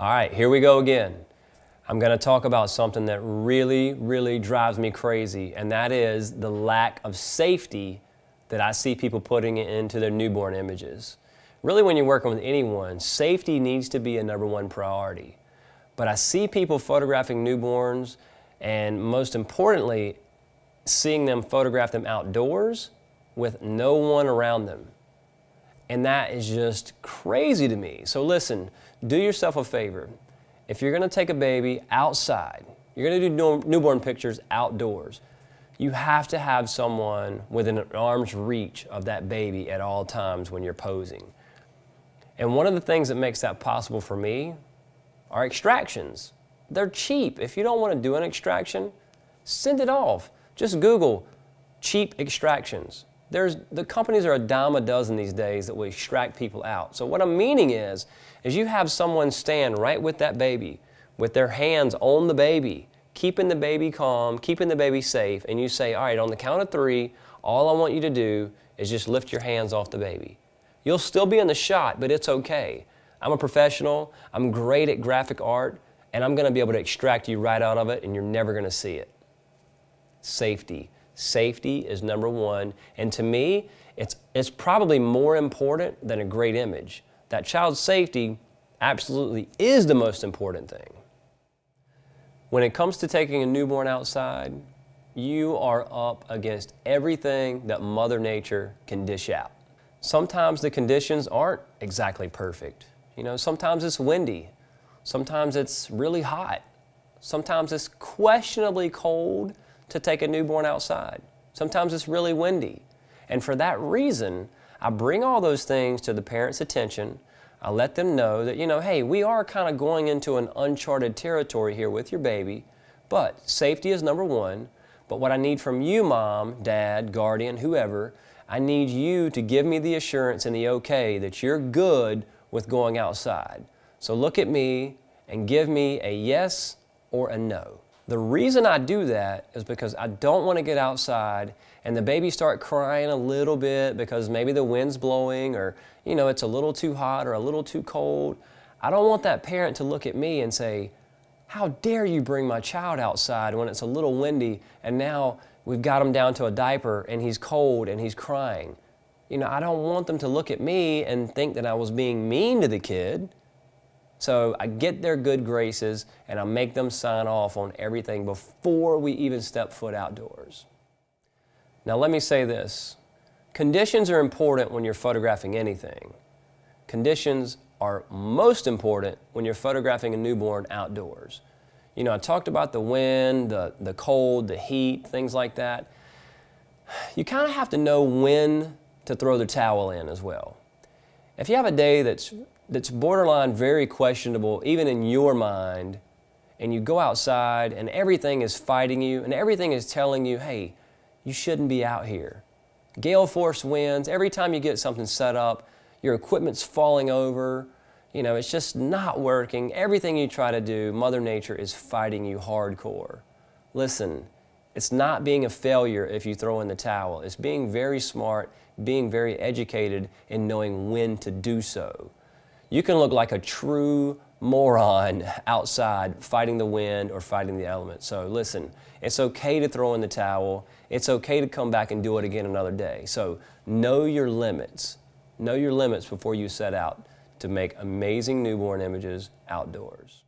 All right, here we go again. I'm going to talk about something that really drives me crazy, and that is the lack of safety that I see people putting into their newborn images. Really, when you're working with anyone, safety needs to be a #1 priority. But I see people photographing newborns, and most importantly, seeing them photograph them outdoors with no one around them. And that is just crazy to me. So listen, do yourself a favor. If you're gonna take a baby outside, you're gonna do newborn pictures outdoors, you have to have someone within an arm's reach of that baby at all times when you're posing. And one of the things that makes that possible for me are extractions. They're cheap. If you don't want to do an extraction, send it off. Just Google cheap extractions. The companies are a dime a dozen these days that will extract people out. So what I'm meaning is you have someone stand right with that baby, with their hands on the baby, keeping the baby calm, keeping the baby safe, and you say, all right, on the count of 3, all I want you to do is just lift your hands off the baby. You'll still be in the shot, but it's okay. I'm a professional, I'm great at graphic art, and I'm gonna be able to extract you right out of it, and you're never gonna see it. Safety. Safety is #1, and to me, it's probably more important than a great image. That child's safety absolutely is the most important thing. When it comes to taking a newborn outside, you are up against everything that Mother Nature can dish out. Sometimes the conditions aren't exactly perfect. You know, sometimes it's windy, sometimes it's really hot, sometimes it's questionably cold to take a newborn outside. Sometimes it's really windy. And for that reason, I bring all those things to the parents' attention. I let them know that, hey, we are kind of going into an uncharted territory here with your baby, but safety is #1. But what I need from you, mom, dad, guardian, whoever, I need you to give me the assurance and the okay that you're good with going outside. So look at me and give me a yes or a no. The reason I do that is because I don't want to get outside and the baby start crying a little bit because maybe the wind's blowing or, it's a little too hot or a little too cold. I don't want that parent to look at me and say, how dare you bring my child outside when it's a little windy and now we've got him down to a diaper and he's cold and he's crying. I don't want them to look at me and think that I was being mean to the kid. So I get their good graces and I make them sign off on everything before we even step foot outdoors. Now let me say this. Conditions are important when you're photographing anything. Conditions are most important when you're photographing a newborn outdoors. I talked about the wind, the cold, the heat, things like that. You kind of have to know when to throw the towel in as well. If you have a day that's borderline very questionable, even in your mind, and you go outside and everything is fighting you and everything is telling you, hey, you shouldn't be out here. Gale force winds, every time you get something set up, your equipment's falling over, it's just not working. Everything you try to do, Mother Nature is fighting you hardcore. Listen, it's not being a failure if you throw in the towel. It's being very smart, being very educated, and knowing when to do so. You can look like a true moron outside fighting the wind or fighting the elements. So listen, it's okay to throw in the towel. It's okay to come back and do it again another day. So know your limits. Know your limits before you set out to make amazing newborn images outdoors.